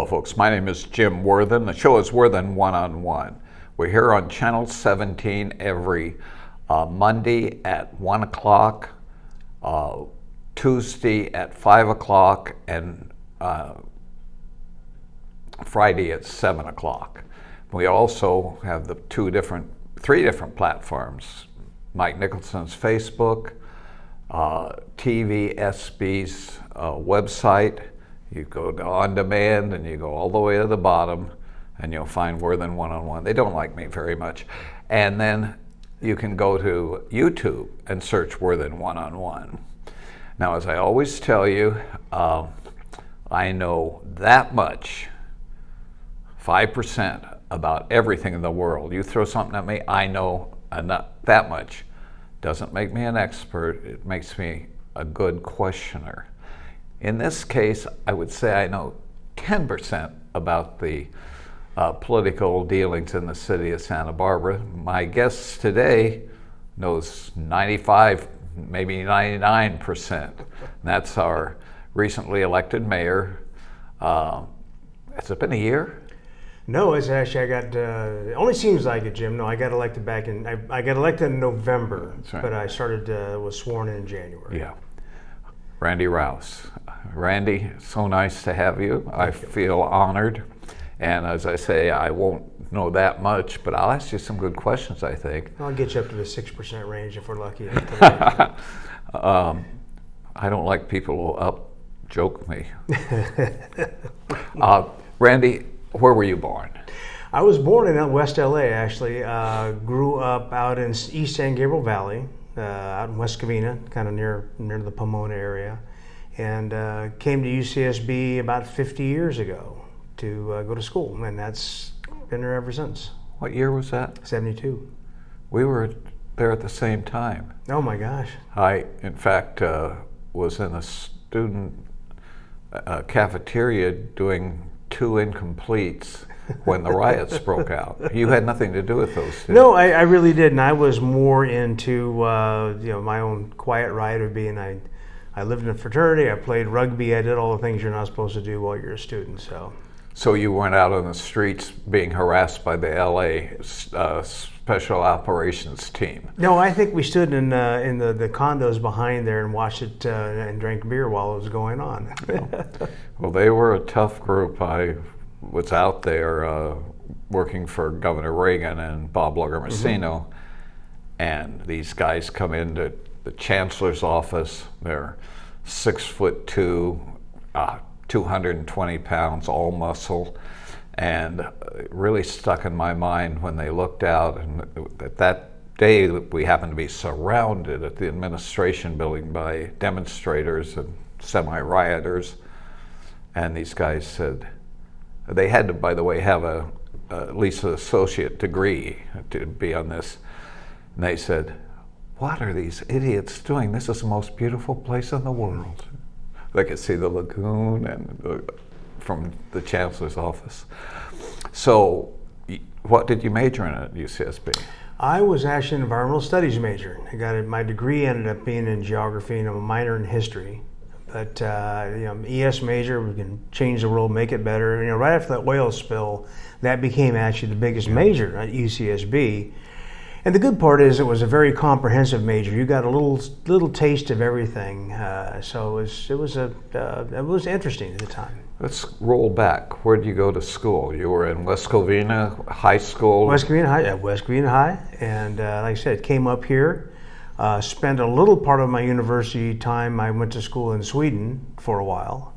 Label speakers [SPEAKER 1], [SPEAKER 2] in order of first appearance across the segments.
[SPEAKER 1] Hello folks, my name is Jim Worthen. The show is Worthen One-on-One. We're here on Channel 17 every Monday at 1 o'clock, Tuesday at 5 o'clock, and Friday at 7 o'clock. We also have the three different platforms. Mike Nicholson's Facebook, TVSB's website. You go to On Demand and you go all the way to the bottom and you'll find Worthen One-on-One. They don't like me very much. And then you can go to YouTube and search Worthen One-on-One. Now, as I always tell you, I know that much, 5% about everything in the world. You throw something at me, I know that much. Doesn't make me an expert, it makes me a good questioner. In this case, I would say I know 10% about the political dealings in the city of Santa Barbara. My guest today knows 95, maybe 99%. That's our recently elected mayor. Has it been a year?
[SPEAKER 2] No, it's actually, it only seems like it, Jim. No, I got elected I got elected in November, right. But I was sworn in January.
[SPEAKER 1] Yeah. Randy Rowse. Randy, so nice to have you. I feel honored. And as I say, I won't know that much, but I'll ask you some good questions, I think.
[SPEAKER 2] I'll get you up to the 6% range if we're lucky.
[SPEAKER 1] I don't like people who up-joke me. Randy, where were you born?
[SPEAKER 2] I was born in West LA, actually. Grew up out in East San Gabriel Valley, out in West Covina, kind of near the Pomona area. And came to UCSB about 50 years ago to go to school, and that's been there ever since.
[SPEAKER 1] What year was that?
[SPEAKER 2] 72.
[SPEAKER 1] We were there at the same time.
[SPEAKER 2] Oh my gosh.
[SPEAKER 1] I, in fact, was in a student cafeteria doing 2 incompletes when the riots broke out. You had nothing to do with those two.
[SPEAKER 2] No, I really didn't. I was more into my own quiet riot of being I lived in a fraternity, I played rugby, I did all the things you're not supposed to do while you're a student.
[SPEAKER 1] So you weren't out on the streets being harassed by the LA Special Operations Team?
[SPEAKER 2] No, I think we stood in the condos behind there and watched it and drank beer while it was going on.
[SPEAKER 1] Well, they were a tough group. I was out there working for Governor Reagan and Bob Lagomarsino, and these guys come into the chancellor's office. They're 6'2", 220 pounds, all muscle, and it really stuck in my mind when they looked out. And that day, we happened to be surrounded at the administration building by demonstrators and semi-rioters, and these guys said they had to, by the way, have at least an associate degree to be on this, and they said, "What are these idiots doing? This is the most beautiful place in the world." They could see the lagoon and from the chancellor's office. So, what did you major in at UCSB?
[SPEAKER 2] I was actually an environmental studies major. My degree ended up being in geography and a minor in history. But ES major, we can change the world, make it better. Right after that oil spill, that became actually the biggest major at UCSB. And the good part is it was a very comprehensive major. You got a little taste of everything, so it was interesting at the time.
[SPEAKER 1] Let's roll back. Where did you go to school? You were in West Covina High School.
[SPEAKER 2] West Covina High, West Covina High, and like I said, came up here. Spent a little part of my university time. I went to school in Sweden for a while,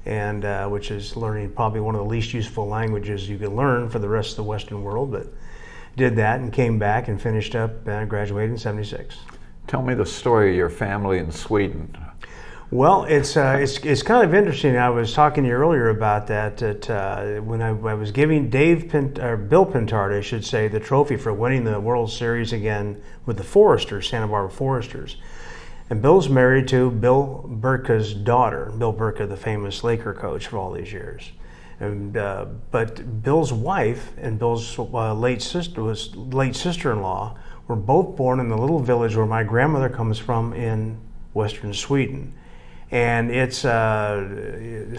[SPEAKER 2] and which is learning probably one of the least useful languages you can learn for the rest of the Western world, but. Did that and came back and finished up and graduated in '76.
[SPEAKER 1] Tell me the story of your family in Sweden.
[SPEAKER 2] Well, it's kind of interesting. I was talking to you earlier about that when I was giving Bill Pintard, I should say, the trophy for winning the World Series again with the Foresters, Santa Barbara Foresters. And Bill's married to Bill Burka's daughter, Bill Burka, the famous Laker coach for all these years. And, but Bill's wife and Bill's late sister-in-law were both born in the little village where my grandmother comes from in western Sweden. And it's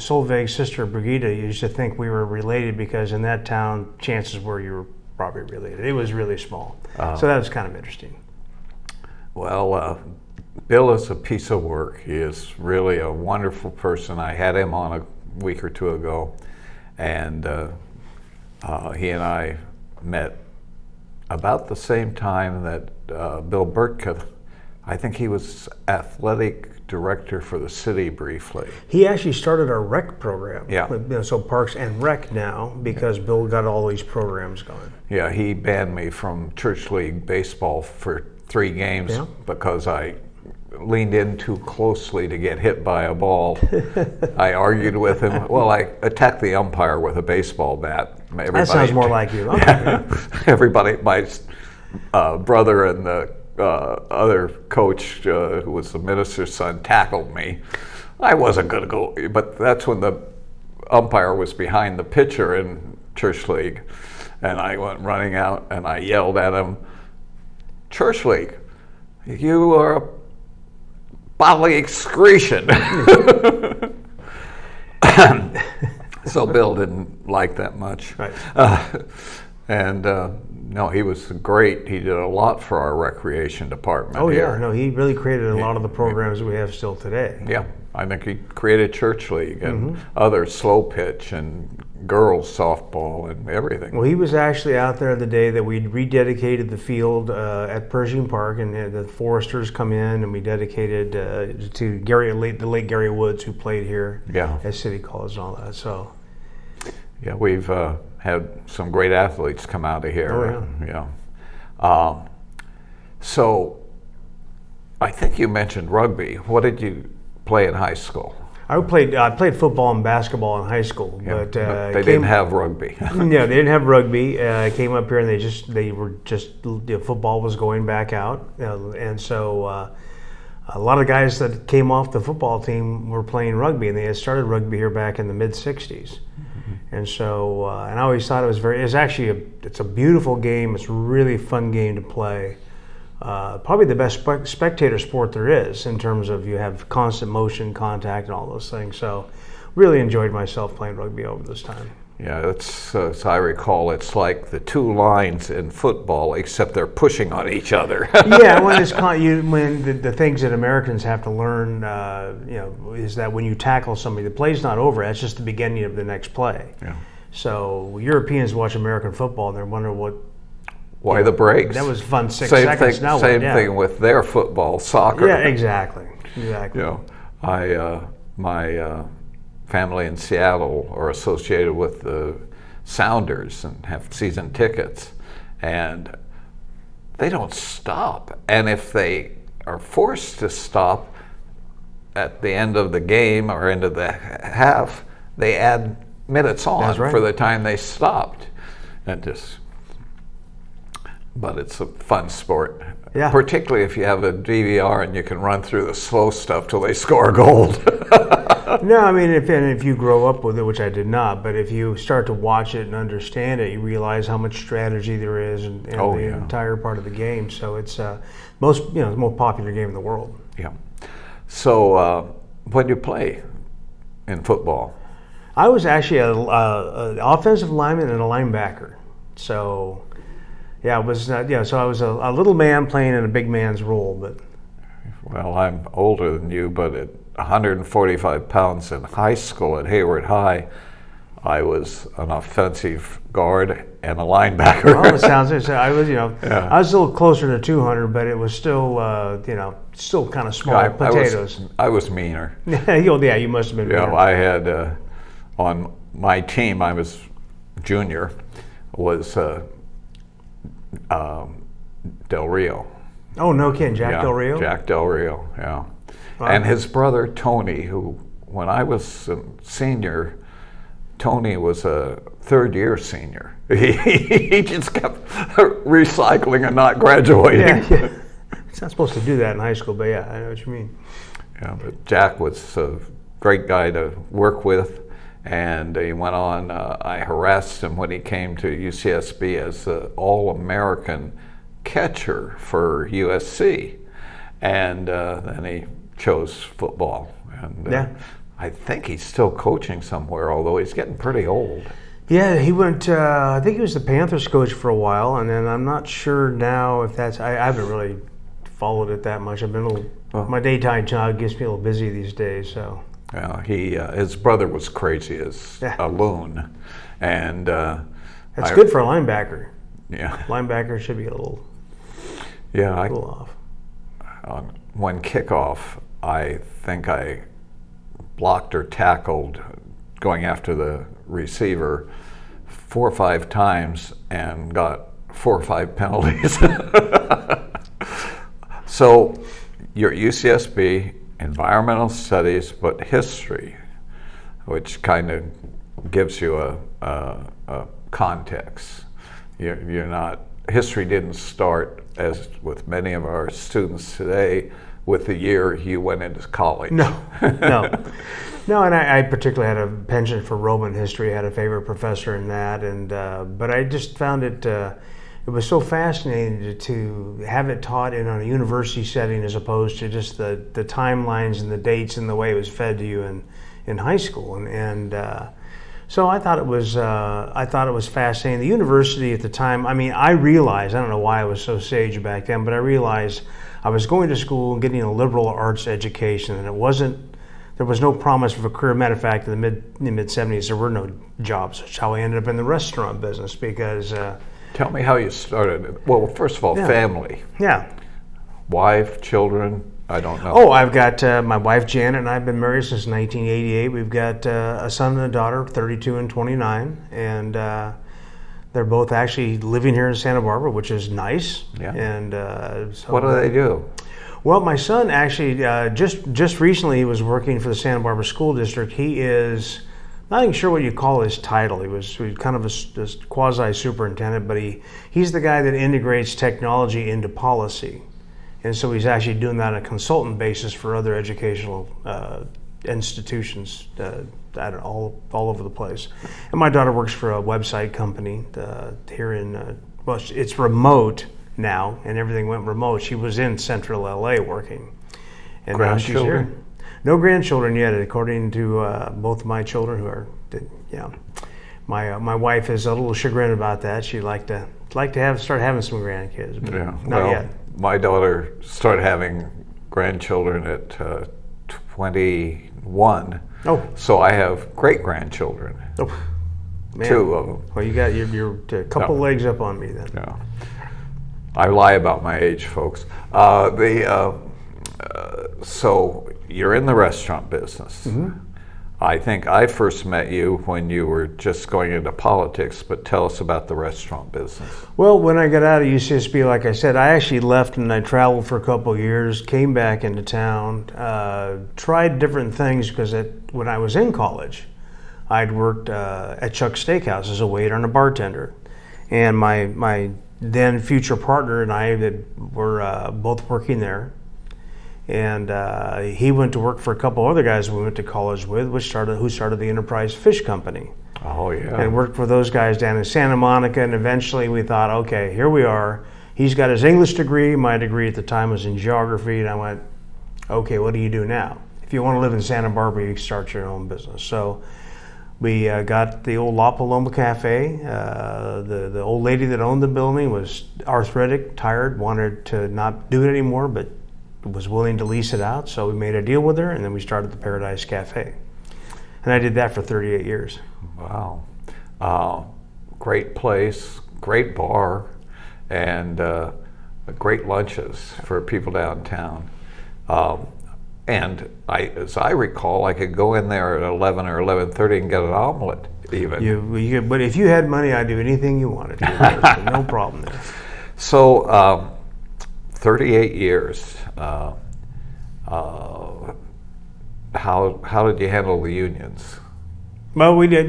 [SPEAKER 2] Solveig's sister Brigitte used to think we were related because in that town, chances were you were probably related. It was really small, so that was kind of interesting.
[SPEAKER 1] Well, Bill is a piece of work. He is really a wonderful person. I had him on a week or two ago, and he and I met about the same time that Bill Burtka, I think he was athletic director for the city briefly.
[SPEAKER 2] He actually started our rec program.
[SPEAKER 1] Yeah.
[SPEAKER 2] So Parks and Rec now, because Bill got all these programs going.
[SPEAKER 1] Yeah, he banned me from church league baseball for 3 games because I leaned in too closely to get hit by a ball. I argued with him. Well, I attacked the umpire with a baseball bat.
[SPEAKER 2] That sounds more like you. Okay.
[SPEAKER 1] Yeah. Everybody, my brother and the other coach, who was the minister's son, tackled me. I wasn't going to go, but that's when the umpire was behind the pitcher in church league, and I went running out and I yelled at him, "Church league, you are a bodily excretion." So Bill didn't like that much.
[SPEAKER 2] Right.
[SPEAKER 1] No, he was great. He did a lot for our recreation department.
[SPEAKER 2] Oh
[SPEAKER 1] here.
[SPEAKER 2] yeah, no, he really created a lot of the programs we have still today.
[SPEAKER 1] Yeah, I think he created church league and other slow pitch and girls softball and everything.
[SPEAKER 2] Well, he was actually out there the day that we rededicated the field at Pershing Park, and the Foresters come in, and we dedicated to the late Gary Woods, who played here at City College and all that. So,
[SPEAKER 1] yeah, we've had some great athletes come out of here.
[SPEAKER 2] Oh
[SPEAKER 1] yeah. So, I think you mentioned rugby. What did you play in high school?
[SPEAKER 2] I played football and basketball in high school, but
[SPEAKER 1] they didn't have rugby.
[SPEAKER 2] Yeah, they didn't have rugby. I came up here and football was going back out, and so a lot of guys that came off the football team were playing rugby, and they had started rugby here back in the mid '60s. And so, and I always thought it's a beautiful game. It's a really fun game to play. Probably the best spectator sport there is in terms of you have constant motion, contact, and all those things. So really enjoyed myself playing rugby over this time.
[SPEAKER 1] Yeah, it's, as I recall, it's like the 2 lines in football, except they're pushing on each other.
[SPEAKER 2] Yeah, when the things that Americans have to learn, is that when you tackle somebody, the play's not over. That's just the beginning of the next play.
[SPEAKER 1] Yeah.
[SPEAKER 2] So Europeans watch American football and they're wondering
[SPEAKER 1] why the breaks?
[SPEAKER 2] That was fun 6 seconds.
[SPEAKER 1] Same thing with their football, soccer.
[SPEAKER 2] Yeah, exactly.
[SPEAKER 1] My family in Seattle are associated with the Sounders and have season tickets, and they don't stop. And if they are forced to stop at the end of the game or end of the half, they add minutes on for the time they stopped. But it's a fun sport.
[SPEAKER 2] Yeah.
[SPEAKER 1] Particularly if you have a DVR and you can run through the slow stuff till they score a goal.
[SPEAKER 2] No, I mean, if you grow up with it, which I did not, but if you start to watch it and understand it, you realize how much strategy there is in the entire part of the game. So it's the most popular game in the world.
[SPEAKER 1] Yeah. So what do you play in football?
[SPEAKER 2] I was actually an offensive lineman and a linebacker. So. Yeah, it was. So I was a little man playing in a big man's role, but.
[SPEAKER 1] Well, I'm older than you, but at 145 pounds in high school at Hayward High, I was an offensive guard and a linebacker.
[SPEAKER 2] Well, it sounds. I was, I was a little closer to 200, but it was still, still kind of small potatoes.
[SPEAKER 1] I was meaner.
[SPEAKER 2] Yeah, you must have been.
[SPEAKER 1] Yeah, I had on my team. I was junior. Was. Del Rio.
[SPEAKER 2] Oh, no kidding, Jack Del Rio?
[SPEAKER 1] Jack Del Rio, yeah.
[SPEAKER 2] Wow.
[SPEAKER 1] And his brother Tony, who, when I was a senior, Tony was a third-year senior. He just kept recycling and not graduating.
[SPEAKER 2] Yeah. It's not supposed to do that in high school, but yeah, I know what you mean.
[SPEAKER 1] Yeah, but Jack was a great guy to work with. And he went on, I harassed him when he came to UCSB as the All-American catcher for USC. And then he chose football. And
[SPEAKER 2] Yeah.
[SPEAKER 1] I think he's still coaching somewhere, although he's getting pretty old.
[SPEAKER 2] Yeah, he went. I think he was the Panthers coach for a while, and then I'm not sure now if that's. I haven't really followed it that much. I've been a little. My daytime job gets me a little busy these days, so.
[SPEAKER 1] His brother was crazy as a loon, and
[SPEAKER 2] that's good for a linebacker.
[SPEAKER 1] Yeah,
[SPEAKER 2] linebacker should be a little.
[SPEAKER 1] Yeah,
[SPEAKER 2] a little off.
[SPEAKER 1] On one kickoff, I think I blocked or tackled going after the receiver 4 or 5 times and got 4 or 5 penalties. So you're at UCSB, environmental studies, but history, which kind of gives you a context. You're not, history didn't start, as with many of our students today, with the year you went into college.
[SPEAKER 2] No. And I particularly had a penchant for Roman history. I had a favorite professor in that, and but I just found it was so fascinating to have it taught in a university setting as opposed to just the timelines and the dates and the way it was fed to you in high school, and so I thought it was fascinating. The university at the time, I mean, I realized, I don't know why I was so sage back then, but I realized I was going to school and getting a liberal arts education, and there was no promise of a career. Matter of fact, in the mid 70s, there were no jobs. That's how I ended up in the restaurant business because.
[SPEAKER 1] Tell me how you started. Well, first of all, family.
[SPEAKER 2] Yeah.
[SPEAKER 1] Wife, children. I don't know.
[SPEAKER 2] Oh, I've got my wife Janet and I've been married since 1988. We've got a son and a daughter, 32 and 29, and they're both actually living here in Santa Barbara, which is nice.
[SPEAKER 1] Yeah.
[SPEAKER 2] And
[SPEAKER 1] so what do they do?
[SPEAKER 2] Well, my son actually just recently he was working for the Santa Barbara School District. He is not even sure what you call his title. He was kind of a quasi superintendent, but he's the guy that integrates technology into policy. And so he's actually doing that on a consultant basis for other educational institutions all over the place. And my daughter works for a website company here in, well, it's remote now, and everything went remote. She was in central LA working. And now she's here. No grandchildren yet, according to both my children who are, my wife is a little chagrined about that. She'd like to start having some grandkids, but not yet.
[SPEAKER 1] My daughter started having grandchildren at 21.
[SPEAKER 2] Oh.
[SPEAKER 1] So I have great-grandchildren.
[SPEAKER 2] Oh, man.
[SPEAKER 1] 2 of them.
[SPEAKER 2] Well, you got you're a couple legs up on me then.
[SPEAKER 1] Yeah. I lie about my age, folks. So you're in the restaurant business.
[SPEAKER 2] Mm-hmm.
[SPEAKER 1] I think I first met you when you were just going into politics, but tell us about the restaurant business.
[SPEAKER 2] Well, when I got out of UCSB, like I said, I actually left and I traveled for a couple of years, came back into town, tried different things because when I was in college, I'd worked at Chuck's Steakhouse as a waiter and a bartender. And my then future partner and I were both working there. And he went to work for a couple other guys we went to college with, who started the Enterprise Fish Company.
[SPEAKER 1] Oh, yeah.
[SPEAKER 2] And worked for those guys down in Santa Monica, and eventually we thought, okay, here we are. He's got his English degree. My degree at the time was in geography, and I went, okay, what do you do now? If you want to live in Santa Barbara, you start your own business. So we got the old La Paloma Cafe. The old lady that owned the building was arthritic, tired, wanted to not do it anymore, but was willing to lease it out, so we made a deal with her, and then we started the Paradise Cafe. And I did that for 38 years.
[SPEAKER 1] Wow. Great place, great bar, and great lunches for people downtown. And as I recall, I could go in there at 11 or 11:30 and get an omelet even.
[SPEAKER 2] But if you had money, I'd do anything you wanted to. No problem there.
[SPEAKER 1] So, 38 years. How did you handle the unions?
[SPEAKER 2] Well, we did.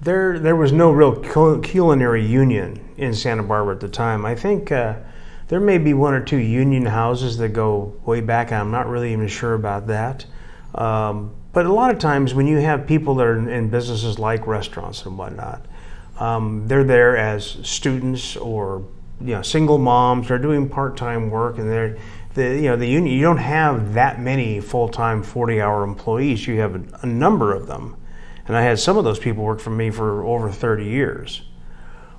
[SPEAKER 2] There was no real culinary union in Santa Barbara at the time. I think there may be 1 or 2 union houses that go way back. I'm not really even sure about that. But a lot of times when you have people that are in businesses like restaurants and whatnot, they're there as students or single moms. They're doing part-time work, and the union, you don't have that many full-time 40-hour employees. You have a number of them. And I had some of those people work for me for over 30 years.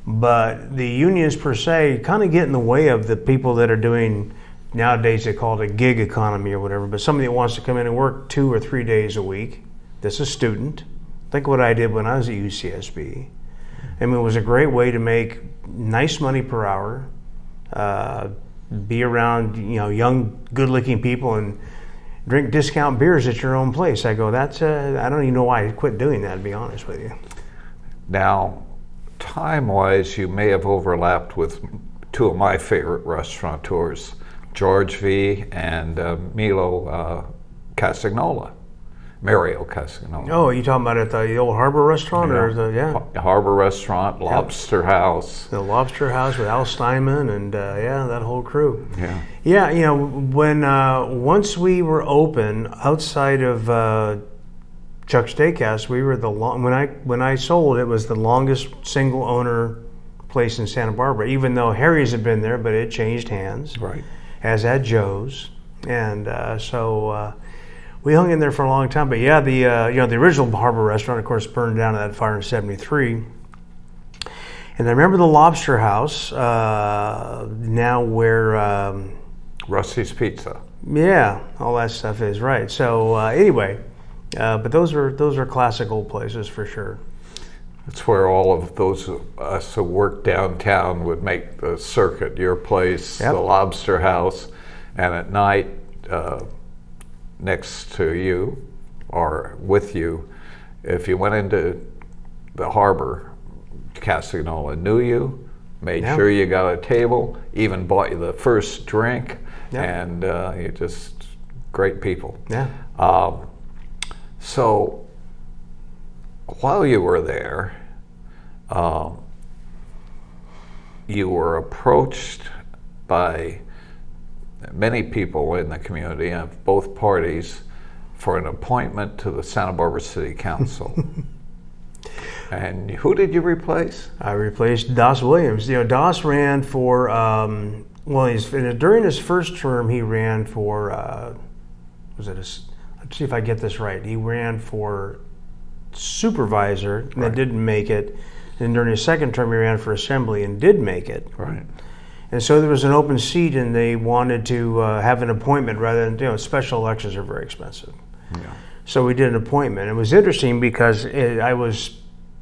[SPEAKER 2] But the unions per se kind of get in the way of the people that are doing, nowadays they call it a gig economy or whatever, but somebody that wants to come in and work 2 or 3 days a week, that's a student. Think what I did when I was at UCSB. I mean, it was a great way to make nice money per hour, be around young, good-looking people, and drink discount beers at your own place. I go, I don't even know why I quit doing that, to be honest with you.
[SPEAKER 1] Now, time-wise, you may have overlapped with two of my favorite restaurateurs, George V. and Milo Casagnola. Mayoral Casagnola.
[SPEAKER 2] Oh, you talking about at the old Harbor Restaurant?
[SPEAKER 1] Yeah. Harbor Restaurant, Lobster House.
[SPEAKER 2] The Lobster House with Al Steinman and that whole crew.
[SPEAKER 1] Yeah.
[SPEAKER 2] Yeah, when once we were open outside of Chuck's Steakhouse, we were when I sold, it was the longest single owner place in Santa Barbara. Even though Harry's had been there, but it changed hands.
[SPEAKER 1] Right.
[SPEAKER 2] As had Joe's, and so. We hung in there for a long time, but yeah, the original Harbor Restaurant, of course, burned down in that fire in '73. And I remember the Lobster House, now where
[SPEAKER 1] Rusty's Pizza.
[SPEAKER 2] Yeah, all that stuff is right. So anyway, but those are classic old places for sure.
[SPEAKER 1] It's where all of those of us who work downtown would make the circuit. Your place,
[SPEAKER 2] Yep.
[SPEAKER 1] the Lobster House, and at night. Next to you or with you, if you went into the harbor, Casagnola knew you, made sure you got a table, even bought you the first drink, and you just great people.
[SPEAKER 2] Yeah.
[SPEAKER 1] So while you were there, you were approached by many people in the community of both parties for an appointment to the Santa Barbara City Council. And who did you replace?
[SPEAKER 2] I replaced Doss Williams. Doss ran for, during his first term, he ran for, let's see if I get this right. He ran for supervisor and that didn't make it. And during his second term, he ran for assembly and did make it.
[SPEAKER 1] Right.
[SPEAKER 2] And so there was an open seat, and they wanted to have an appointment rather than, special elections are very expensive.
[SPEAKER 1] Yeah.
[SPEAKER 2] So we did an appointment. It was interesting because I was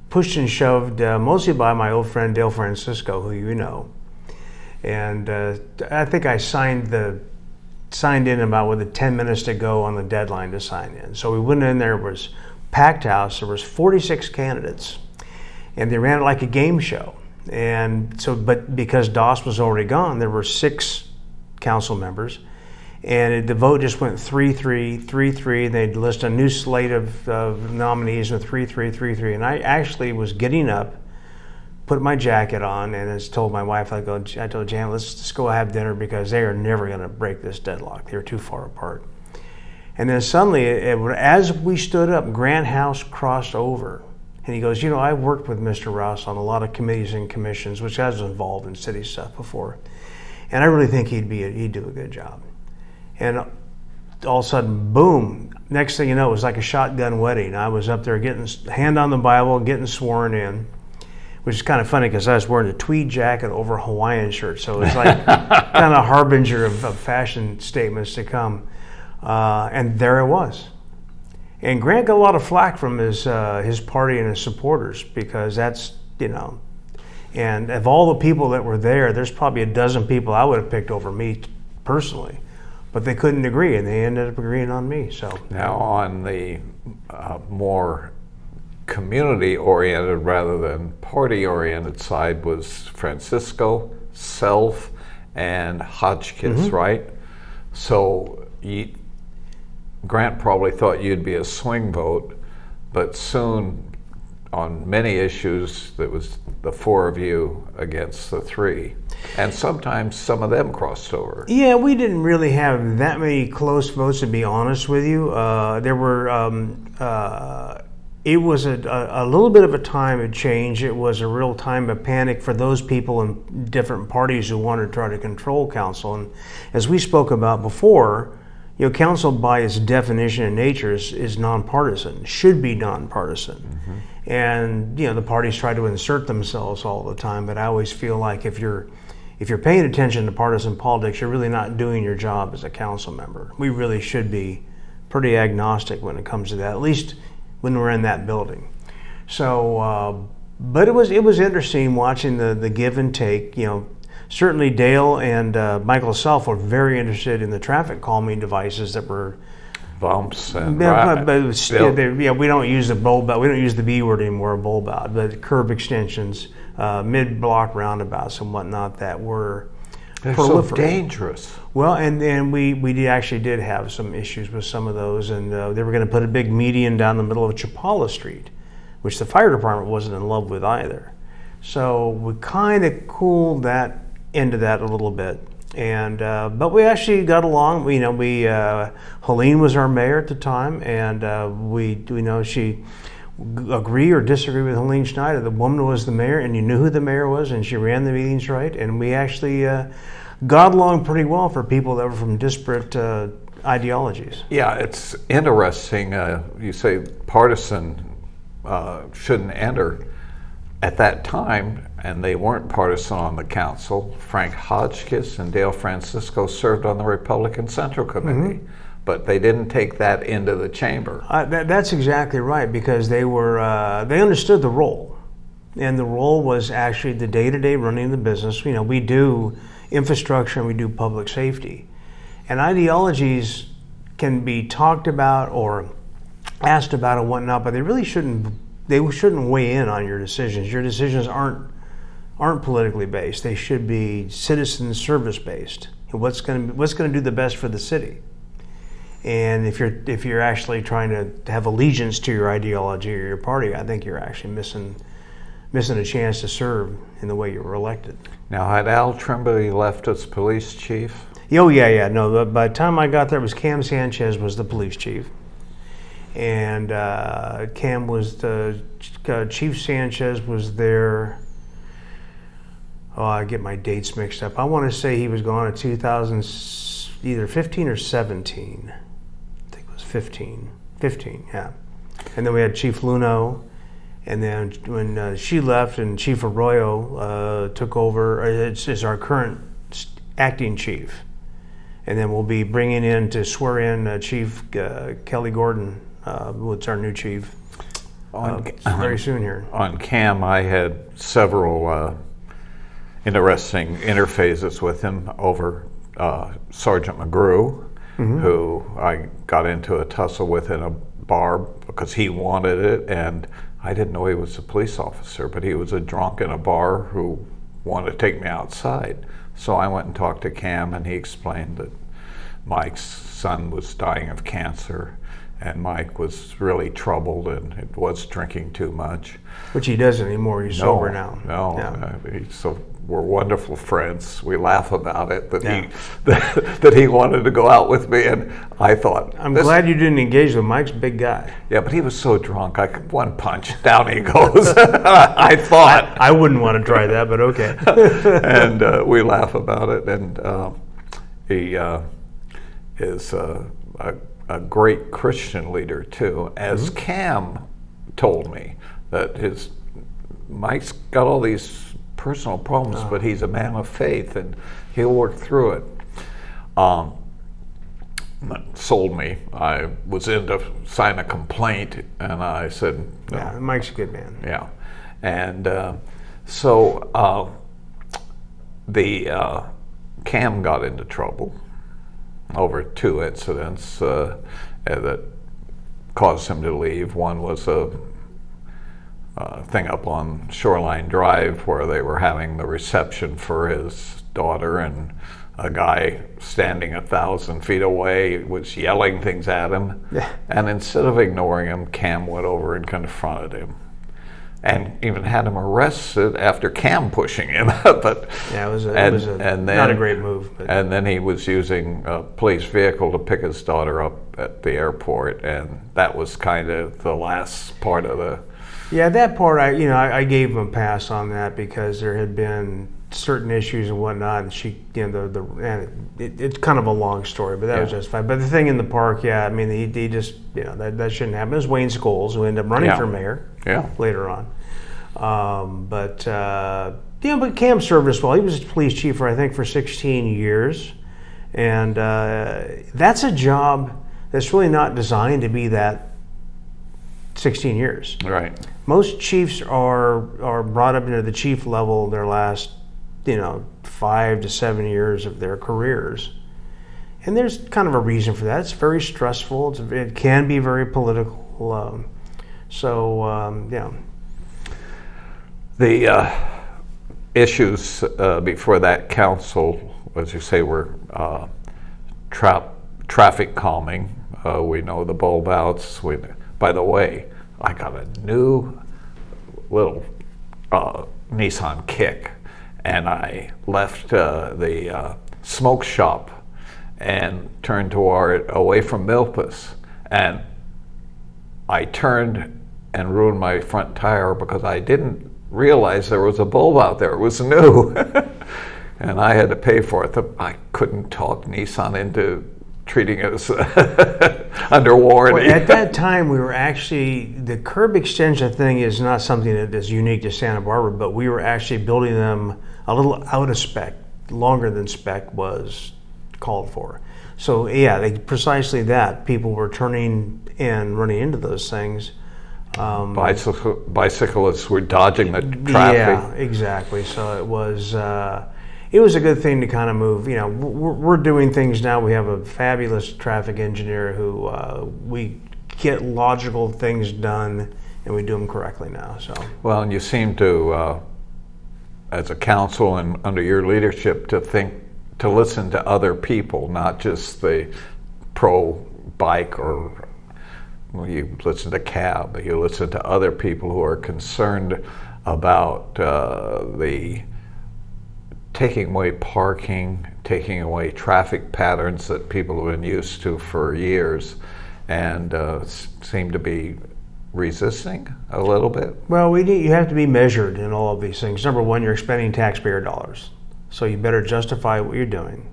[SPEAKER 2] pushed and shoved mostly by my old friend Dale Francisco, who you know. And I think I signed in about with 10 minutes to go on the deadline to sign in. So we went in there, it was packed house, there was 46 candidates, and they ran it like a game show. And so, but because Doss was already gone, there were 6 council members, and the vote just went 3-3, 3-3. They'd list a new slate of nominees with 3-3, 3-3. And I actually was getting up, put my jacket on, and I told my wife, I told Jan, let's just go have dinner because they are never going to break this deadlock. They're too far apart. And then suddenly, as we stood up, Grant House crossed over. And he goes, I've worked with Mr. Rowse on a lot of committees and commissions, which I was involved in city stuff before. And I really think he'd do a good job. And all of a sudden, boom, next thing you know, it was like a shotgun wedding. I was up there getting hand on the Bible, getting sworn in, which is kind of funny because I was wearing a tweed jacket over a Hawaiian shirt. So it was like kind of a harbinger of fashion statements to come. And there it was. And Grant got a lot of flack from his party and his supporters because that's, and of all the people that were there, there's probably a dozen people I would have picked over me personally, but they couldn't agree, and they ended up agreeing on me. So
[SPEAKER 1] now on the more community-oriented rather than party-oriented side was Francisco, Self, and Hotchkiss, right? So Grant probably thought you'd be a swing vote, but soon on many issues there was the 4 of you against the 3, and sometimes some of them crossed over.
[SPEAKER 2] Yeah, we didn't really have that many close votes, to be honest with you. There were it was a little bit of a time of change. It was a real time of panic for those people in different parties who wanted to try to control council. And as we spoke about before, council by its definition and nature is nonpartisan, should be nonpartisan. Mm-hmm. And the parties try to insert themselves all the time, but I always feel like if you're paying attention to partisan politics, you're really not doing your job as a council member. We really should be pretty agnostic when it comes to that, at least when we're in that building. So, but it was interesting watching the give and take. Certainly Dale and Michael self were very interested in the traffic calming devices that were
[SPEAKER 1] bumps and
[SPEAKER 2] we don't use the bulb out. We don't use the B word anymore, bulb out, but curb extensions, mid-block roundabouts and whatnot that were
[SPEAKER 1] they're so dangerous.
[SPEAKER 2] Well, and we actually did have some issues with some of those, and they were going to put a big median down the middle of Chapala Street, which the fire department wasn't in love with either. So we kind of cooled that into that a little bit, and but we actually got along. Helene was our mayor at the time, and we she agree or disagree with Helene Schneider. The woman was the mayor, and you knew who the mayor was, and she ran the meetings right, and we actually got along pretty well for people that were from disparate ideologies.
[SPEAKER 1] Yeah, it's interesting. You say partisan shouldn't enter. At that time, and they weren't partisan on the council, Frank Hotchkiss and Dale Francisco served on the Republican Central Committee. Mm-hmm. But they didn't take that into the chamber.
[SPEAKER 2] That's exactly right, because they understood the role, and the role was actually the day-to-day running of the business. We do infrastructure and we do public safety, and ideologies can be talked about or asked about and whatnot, but they really shouldn't. They shouldn't weigh in on your decisions. Your decisions aren't politically based. They should be citizen service based. What's going to do the best for the city? And if you're actually trying to have allegiance to your ideology or your party, I think you're actually missing a chance to serve in the way you were elected.
[SPEAKER 1] Now, had Al Trimbley left as police chief?
[SPEAKER 2] Oh yeah. No, by the time I got there, it was Cam Sanchez was the police chief, and Cam was the Chief Sanchez was there. Oh, I get my dates mixed up. I want to say he was gone in 2000, either 15 or 17. 15, yeah. And then we had Chief Luno, and then when she left and Chief Arroyo took over, is our current acting chief. And then we'll be bringing in to swear in Chief Kelly Gordon, who's our new chief, very soon here.
[SPEAKER 1] On Cam, I had several interesting interfaces with him over Sergeant McGrew. Mm-hmm. Who I got into a tussle with in a bar because he wanted it, and I didn't know he was a police officer, but he was a drunk in a bar who wanted to take me outside. So I went and talked to Cam, and he explained that Mike's son was dying of cancer, and Mike was really troubled and was drinking too much.
[SPEAKER 2] Which he doesn't anymore. He's sober now.
[SPEAKER 1] No, yeah. So we're wonderful friends. We laugh about it that he wanted to go out with me, and I thought
[SPEAKER 2] I'm glad you didn't engage with Mike's a big guy.
[SPEAKER 1] Yeah, but he was so drunk. One punch down he goes. I thought
[SPEAKER 2] I wouldn't want to try that, but okay.
[SPEAKER 1] And we laugh about it, and he is a great Christian leader too, as mm-hmm. Cam told me that Mike's got all these personal problems, but he's a man of faith and he'll work through it. Sold me. I was in to sign a complaint, and I said, no.
[SPEAKER 2] Yeah, Mike's a good man.
[SPEAKER 1] Yeah. And so the Cam got into trouble over two incidents that caused him to leave. One was a thing up on Shoreline Drive where they were having the reception for his daughter, and a guy standing 1,000 feet away was yelling things at him. Yeah. And instead of ignoring him, Cam went over and confronted him. and even had him arrested after Cam pushing him. But
[SPEAKER 2] Yeah, it was
[SPEAKER 1] and
[SPEAKER 2] not a great move. But.
[SPEAKER 1] And then he was using a police vehicle to pick his daughter up at the airport, and that was kind of the last part of the.
[SPEAKER 2] Yeah, that part I gave him a pass on that because there had been certain issues and whatnot, and she, it's kind of a long story, but that was just fine. But the thing in the park, I mean, he just, that shouldn't happen. It was Wayne Scholes who ended up running for mayor later on. But Cam served us well. He was police chief for 16 years, and that's a job that's really not designed to be that 16 years.
[SPEAKER 1] Right.
[SPEAKER 2] Most chiefs are brought up into the chief level their last 5 to 7 years of their careers, and there's kind of a reason for that. It's very stressful. It can be very political.
[SPEAKER 1] The issues before that council, as you say, were traffic calming. We know the bulb outs. By the way, I got a new little Nissan Kick, and I left the smoke shop and turned away from Milpas, and I turned and ruined my front tire because I didn't realize there was a bulb out there. It was new, and I had to pay for it. I couldn't talk Nissan into treating it as under warranty.
[SPEAKER 2] Well, at that time, we were actually, the curb extension thing is not something that is unique to Santa Barbara, but we were actually building them a little out of spec, longer than spec was called for. So precisely that. People were turning and running into those things.
[SPEAKER 1] Bicyclists were dodging the traffic.
[SPEAKER 2] Yeah, exactly. So it was a good thing to kind of move. We're doing things now. We have a fabulous traffic engineer who we get logical things done, and we do them correctly now. So
[SPEAKER 1] well, and you seem to, as a council and under your leadership, to listen to other people, not just the pro-bike or. Well, you listen to CAB, you listen to other people who are concerned about the taking away parking, taking away traffic patterns that people have been used to for years, and seem to be resisting a little bit.
[SPEAKER 2] Well, you have to be measured in all of these things. Number one, you're expending taxpayer dollars, so you better justify what you're doing.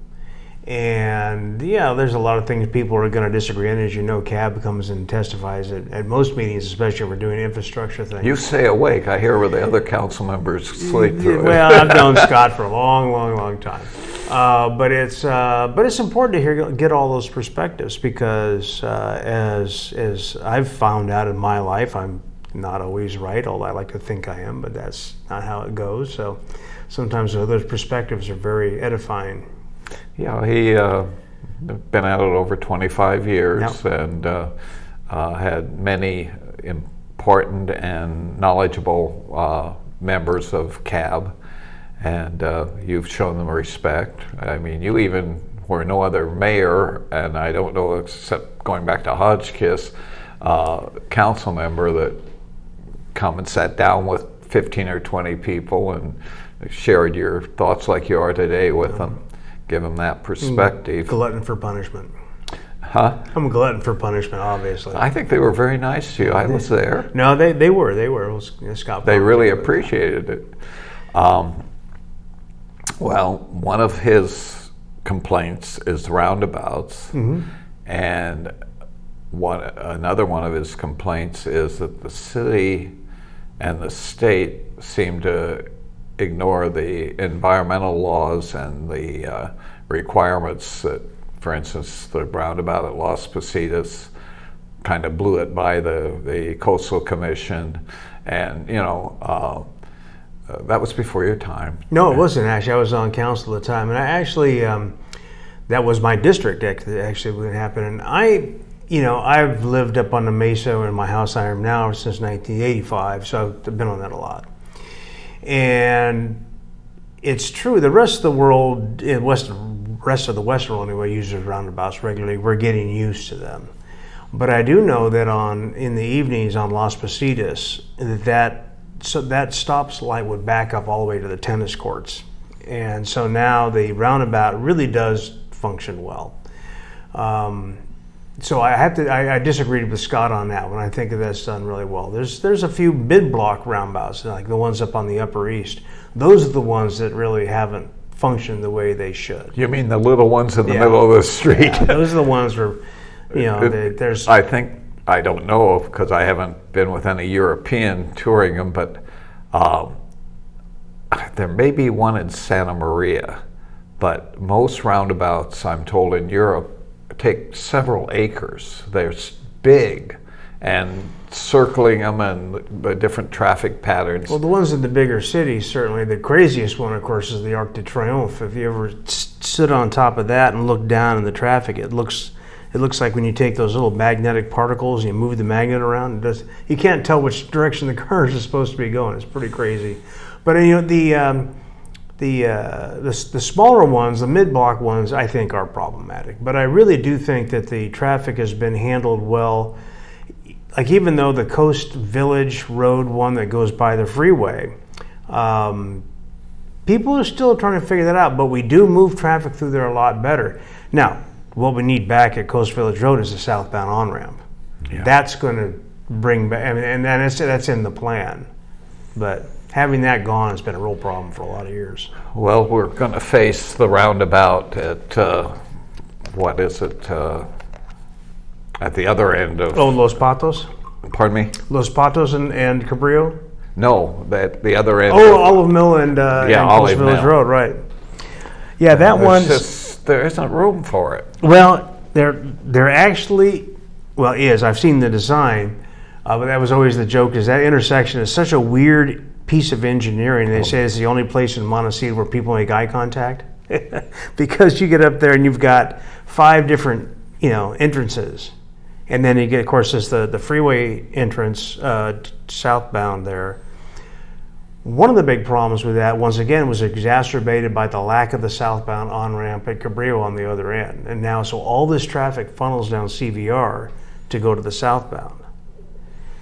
[SPEAKER 2] And there's a lot of things people are going to disagree on. As you know, CAB comes and testifies at most meetings, especially if we're doing infrastructure things.
[SPEAKER 1] You stay awake. I hear where the other council members sleep through it.
[SPEAKER 2] Well, I've known Scott for a long, long, long time. But it's important to get all those perspectives because as I've found out in my life, I'm not always right, although I like to think I am, but that's not how it goes. So sometimes those perspectives are very edifying.
[SPEAKER 1] Yeah, he been at it over 25 years and had many important and knowledgeable members of CAB, and you've shown them respect. I mean, you even were no other mayor, and I don't know, except going back to Hotchkiss, council member that come and sat down with 15 or 20 people and shared your thoughts like you are today with them. Give them that perspective.
[SPEAKER 2] Glutton for punishment.
[SPEAKER 1] Huh?
[SPEAKER 2] I'm a glutton for punishment, obviously.
[SPEAKER 1] I think they were very nice to you. I was there.
[SPEAKER 2] No, they were. It was Scott.
[SPEAKER 1] They really appreciated it. Well, one of his complaints is roundabouts, and another one of his complaints is that the city and the state seem to ignore the environmental laws and the requirements that, for instance, the roundabout at Las Positas kind of blew it by the Coastal Commission, and that was before your time.
[SPEAKER 2] No, it wasn't actually. I was on council at the time, and I actually that was my district actually when it happened. And I've lived up on the Mesa in my house I am now since 1985, so I've been on that a lot. And it's true, the rest of the world, rest of the West world anyway, uses roundabouts regularly. We're getting used to them. But I do know that in the evenings on Las Positas, that so that stop light would back up all the way to the tennis courts. And so now the roundabout really does function well. So I disagreed with Scott on that one. I think that's done really well. There's a few mid-block roundabouts, like the ones up on the Upper East. Those are the ones that really haven't functioned the way they should.
[SPEAKER 1] You mean the little ones in the middle of the street?
[SPEAKER 2] Yeah, those are the ones where, there's...
[SPEAKER 1] I don't know because I haven't been with any European touring them, but there may be one in Santa Maria, but most roundabouts, I'm told, in Europe take several acres. They're big, and circling them and the different traffic patterns.
[SPEAKER 2] Well, the ones in the bigger cities, certainly. The craziest one, of course, is the Arc de Triomphe. If you ever sit on top of that and look down in the traffic, it looks like when you take those little magnetic particles and you move the magnet around, you can't tell which direction the cars are supposed to be going. It's pretty crazy. But the smaller ones, the mid-block ones, I think are problematic. But I really do think that the traffic has been handled well. Like, even though the Coast Village Road one that goes by the freeway, people are still trying to figure that out, but we do move traffic through there a lot better. Now, what we need back at Coast Village Road is a southbound on-ramp. Yeah. That's going to bring back, and that's in the plan. But having that gone has been a real problem for a lot of years.
[SPEAKER 1] Well, we're going to face the roundabout at, what is it, at the other end of...
[SPEAKER 2] Oh, Los Patos?
[SPEAKER 1] Pardon me?
[SPEAKER 2] Los Patos and Cabrillo?
[SPEAKER 1] No, the other end.
[SPEAKER 2] Oh, Olive Mill and Coast Village Road, right. Yeah, that one's...
[SPEAKER 1] There isn't room for it.
[SPEAKER 2] Well, there actually, I've seen the design, but that was always the joke, is that intersection is such a weird piece of engineering. They say it's the only place in Montecito where people make eye contact. Because you get up there and you've got 5 different, entrances. And then you get, of course, there's the freeway entrance southbound there. One of the big problems with that, once again, was exacerbated by the lack of the southbound on-ramp at Cabrillo on the other end. And now, so all this traffic funnels down CVR to go to the southbound.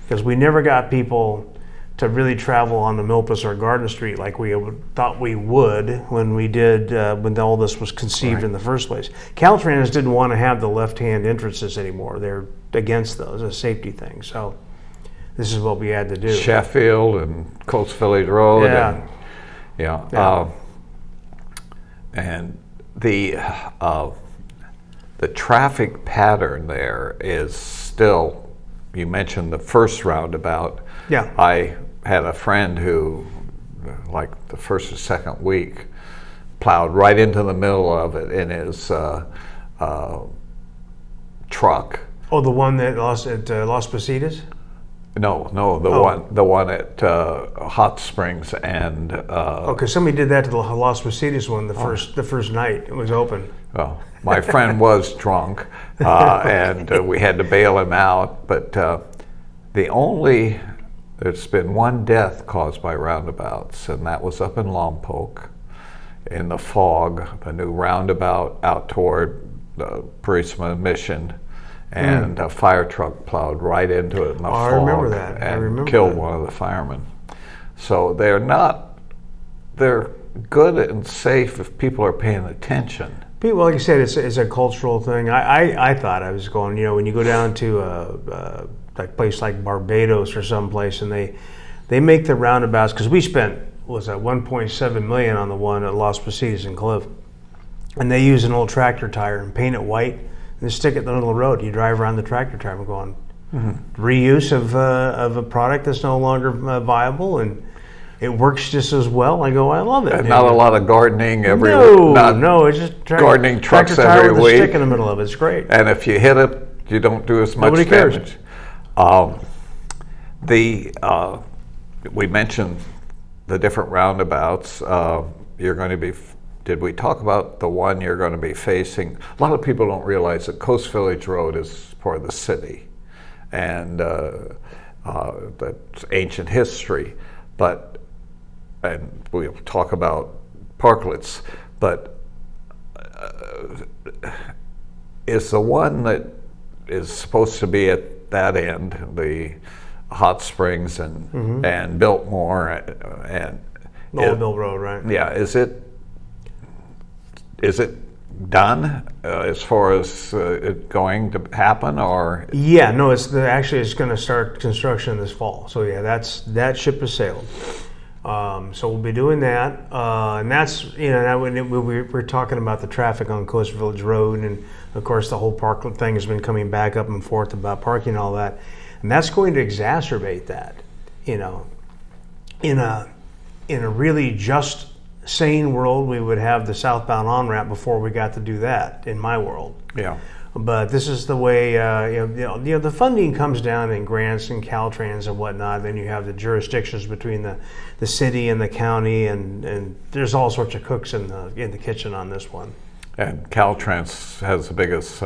[SPEAKER 2] Because we never got people to really travel on the Milpas or Garden Street like we thought we would when we did, when all this was conceived in the first place. Caltrans didn't want to have the left-hand entrances anymore. They're against those, a safety thing. So this is what we had to do.
[SPEAKER 1] Sheffield and Coast Village Road. And the traffic pattern there is still, you mentioned the first roundabout.
[SPEAKER 2] Yeah.
[SPEAKER 1] I had a friend who, like the first or second week, plowed right into the middle of it in his truck.
[SPEAKER 2] Oh, the one that lost at Las Positas?
[SPEAKER 1] No, the one at Hot Springs and.
[SPEAKER 2] Because somebody did that to the Las Positas one the first night it was open.
[SPEAKER 1] Well, my friend was drunk, and we had to bail him out. But there's been one death caused by roundabouts, and that was up in Lompoc, in the fog, the new roundabout out toward Purisima Mission. And a fire truck plowed right into it in the fog.
[SPEAKER 2] I remember that.
[SPEAKER 1] And killed one of the firemen. So they're good and safe if people are paying attention.
[SPEAKER 2] People, like I said, it's a cultural thing. I thought I was going, when you go down to a place like Barbados or someplace, and they make the roundabouts, because we spent, $1.7 million on the one at Las Positas and Cliff. And they use an old tractor tire and paint it white. And stick it in the middle of the road. You drive around the tractor tire and going, reuse of a product that's no longer viable, and it works just as well. I go, I love it.
[SPEAKER 1] And not a lot of gardening every
[SPEAKER 2] week. No, it's just
[SPEAKER 1] gardening trucks
[SPEAKER 2] tractor tire
[SPEAKER 1] every
[SPEAKER 2] with
[SPEAKER 1] week.
[SPEAKER 2] a stick in the middle of it. It's great.
[SPEAKER 1] And if you hit it, you don't do as much damage. We mentioned the different roundabouts. You're going to be. Did we talk about the one you're going to be facing? A lot of people don't realize that Coast Village Road is part of the city, and that's ancient history. And we'll talk about parklets, but is the one that is supposed to be at that end, the hot springs and built more and
[SPEAKER 2] Bill Road, right?
[SPEAKER 1] yeah, is it done as far as it going to happen, or?
[SPEAKER 2] Yeah, no, it's going to start construction this fall. So yeah, that ship has sailed. So we'll be doing that, and that's we're talking about the traffic on Coast Village Road, and of course the whole park thing has been coming back up and forth about parking and all that, and that's going to exacerbate that. In a really just sane world, we would have the southbound on-ramp before we got to do that in my world.
[SPEAKER 1] Yeah.
[SPEAKER 2] But this is the way, the funding comes down in grants and Caltrans and whatnot. Then you have the jurisdictions between the city and the county, and there's all sorts of cooks in the kitchen on this one.
[SPEAKER 1] And Caltrans has the biggest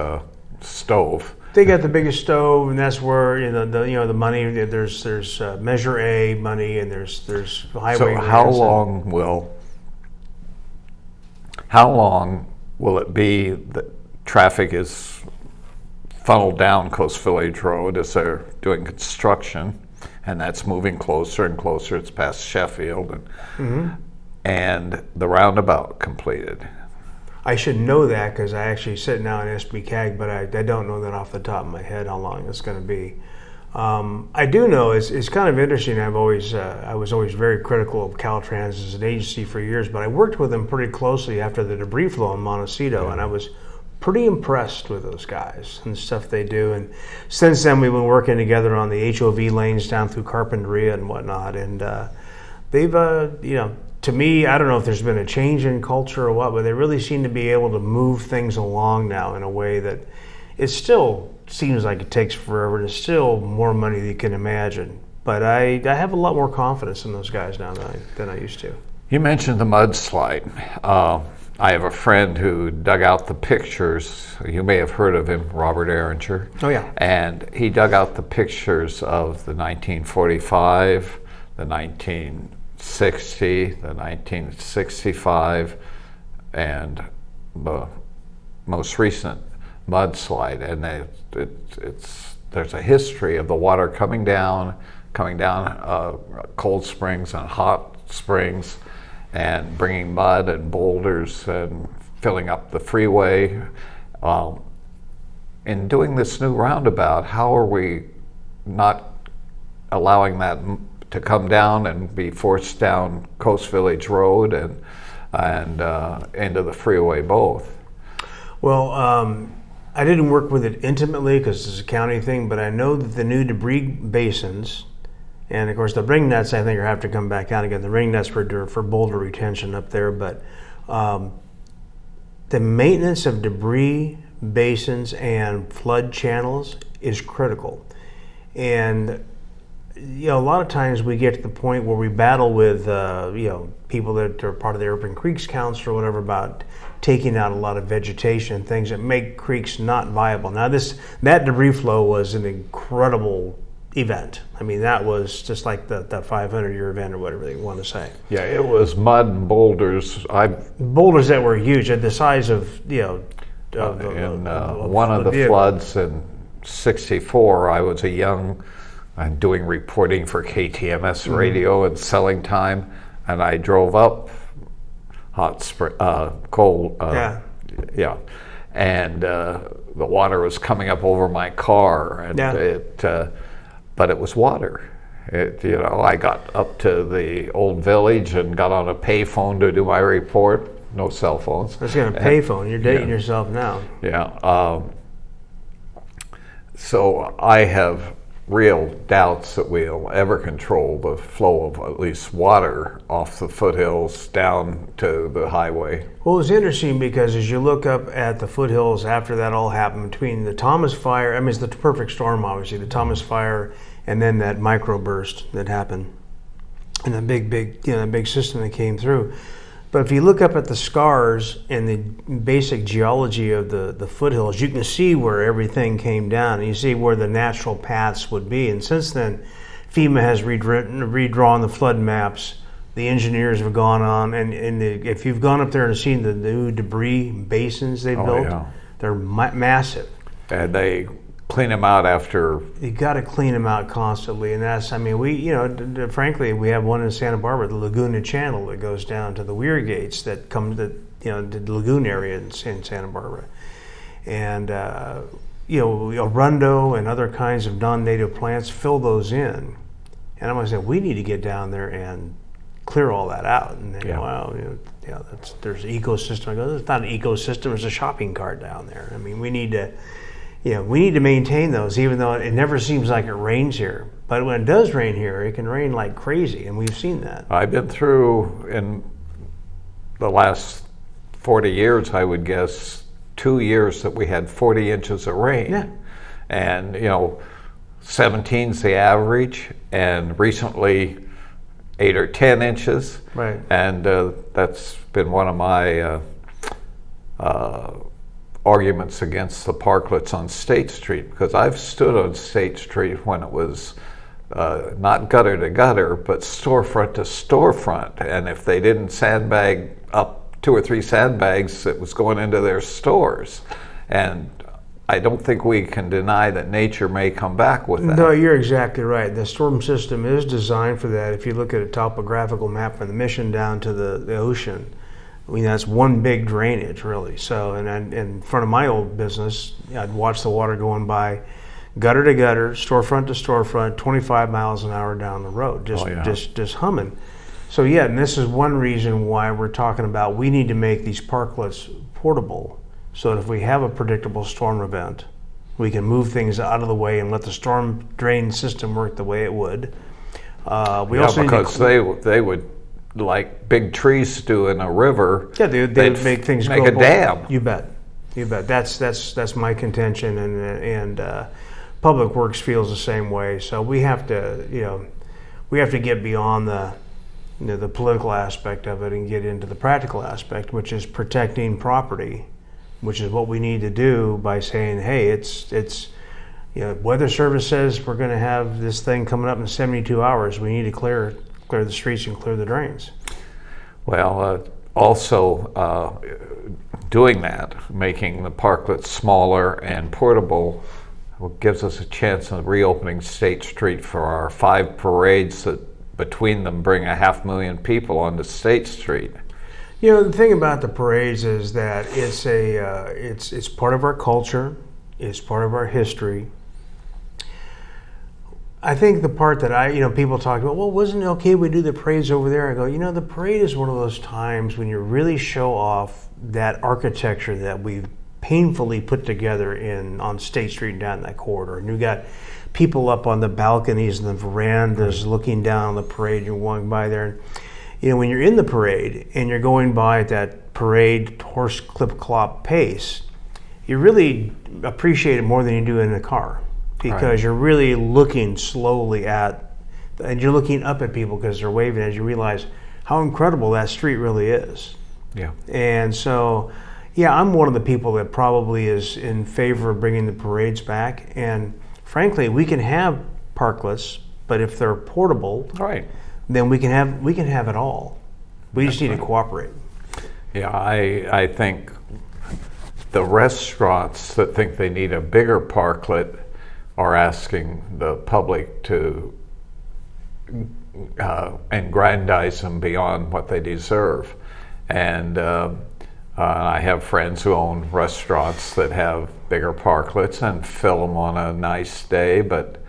[SPEAKER 1] stove.
[SPEAKER 2] They got the biggest stove, and that's where the money. There's Measure A money, and there's highway.
[SPEAKER 1] So how long will it be that traffic is funneled down Coast Village Road as they're doing construction, and that's moving closer and closer? It's past Sheffield, and the roundabout completed.
[SPEAKER 2] I should know that because I actually sit now in SBCAG, but I don't know that off the top of my head how long it's going to be. I do know it's kind of interesting. I was always very critical of Caltrans as an agency for years, but I worked with them pretty closely after the debris flow in Montecito, and I was pretty impressed with those guys and the stuff they do. And since then, we've been working together on the HOV lanes down through Carpinteria and whatnot. And they've, to me, I don't know if there's been a change in culture or what, but they really seem to be able to move things along now in a way that it still seems like it takes forever. There's still more money than you can imagine. But I have a lot more confidence in those guys now than I used to.
[SPEAKER 1] You mentioned the mudslide. I have a friend who dug out the pictures. You may have heard of him, Robert Ehringer.
[SPEAKER 2] Oh, yeah.
[SPEAKER 1] And he dug out the pictures of the 1945, the 1960, the 1965, and the most recent mudslide. And there's a history of the water coming down cold springs and hot springs, and bringing mud and boulders and filling up the freeway. In doing this new roundabout, how are we not allowing that to come down and be forced down Coast Village Road and into the freeway both?
[SPEAKER 2] Well, I didn't work with it intimately because it's a county thing, but I know that the new debris basins, and of course the ring nets, I think, have to come back out again. The ring nets for boulder retention up there, but the maintenance of debris basins and flood channels is critical. And a lot of times we get to the point where we battle with people that are part of the Urban Creeks Council or whatever about taking out a lot of vegetation and things that make creeks not viable. Now that debris flow was an incredible event. I mean, that was just like the 500-year event or whatever they want to say.
[SPEAKER 1] Yeah, it was mud and boulders.
[SPEAKER 2] Boulders that were huge, at the size of
[SPEAKER 1] one of the floods in '64. I was doing reporting for KTMS radio and selling time, and I drove up cold. And the water was coming up over my car, and but it was water. I got up to the old village and got on a payphone to do my report. No cell phones.
[SPEAKER 2] That's going to payphone. You're dating yourself now.
[SPEAKER 1] Yeah. So I have real doubts that we'll ever control the flow of at least water off the foothills down to the highway.
[SPEAKER 2] Well, it's interesting because as you look up at the foothills after that all happened, between the Thomas Fire, I mean, it's the perfect storm, obviously, the Thomas Fire, and then that microburst that happened, and the big system that came through. But if you look up at the scars and the basic geology of the foothills, you can see where everything came down, and you see where the natural paths would be. And since then, FEMA has redrawn the flood maps. The engineers have gone on, and if you've gone up there and seen the new debris basins they built, they're massive.
[SPEAKER 1] And they clean them out after.
[SPEAKER 2] You got to clean them out constantly, and that's, I mean, frankly, we have one in Santa Barbara, the Laguna Channel, that goes down to the weir gates that come to, the lagoon area in Santa Barbara, and arundo and other kinds of non-native plants fill those in, and I'm going to say we need to get down there and clear all that out, and they go, wow, there's an ecosystem. I go, it's not an ecosystem; it's a shopping cart down there. I mean, we need to maintain those, even though it never seems like it rains here. But when it does rain here, it can rain like crazy, and we've seen that.
[SPEAKER 1] I've been through, in the last 40 years, I would guess, 2 years that we had 40 inches of rain.
[SPEAKER 2] Yeah.
[SPEAKER 1] And, 17's the average, and recently 8 or 10 inches.
[SPEAKER 2] Right.
[SPEAKER 1] And that's been one of my arguments against the parklets on State Street, because I've stood on State Street when it was not gutter to gutter, but storefront to storefront, and if they didn't sandbag up 2 or 3 sandbags, it was going into their stores. And I don't think we can deny that nature may come back with that.
[SPEAKER 2] No, you're exactly right. The storm system is designed for that. If you look at a topographical map from the Mission down to the ocean, I mean, that's one big drainage, really. So, and in front of my old business, I'd watch the water going by gutter to gutter, storefront to storefront, 25 miles an hour down the road, just humming. So, yeah, and this is one reason why we're talking about we need to make these parklets portable, so that if we have a predictable storm event, we can move things out of the way and let the storm drain system work the way it would. We also
[SPEAKER 1] because they would, like big trees do in a river.
[SPEAKER 2] Yeah, they'd make things
[SPEAKER 1] make a dam.
[SPEAKER 2] You bet. That's my contention, and Public Works feels the same way. So we have to get beyond the political aspect of it and get into the practical aspect, which is protecting property, which is what we need to do by saying, hey, it's Weather Service says we're going to have this thing coming up in 72 hours. We need to clear the streets and clear the drains.
[SPEAKER 1] Well, also doing that, making the parklets smaller and portable, gives us a chance of reopening State Street for our 5 parades that between them bring 500,000 people onto State Street.
[SPEAKER 2] The thing about the parades is that it's part of our culture, it's part of our history. I think the part that people talk about, well, wasn't it okay we do the parades over there? I go, the parade is one of those times when you really show off that architecture that we've painfully put together on State Street and down that corridor. And you got people up on the balconies and the verandas looking down on the parade. You're walking by there. And, when you're in the parade and you're going by at that parade horse clip clop pace, you really appreciate it more than you do in a car. Because you're really looking slowly and you're looking up at people because they're waving as you realize how incredible that street really is.
[SPEAKER 1] Yeah.
[SPEAKER 2] And so, I'm one of the people that probably is in favor of bringing the parades back. And frankly, we can have parklets, but if they're portable, then we can have it all. We just need to cooperate.
[SPEAKER 1] Yeah, I think the restaurants that think they need a bigger parklet are asking the public to aggrandize them beyond what they deserve. And I have friends who own restaurants that have bigger parklets and fill them on a nice day, but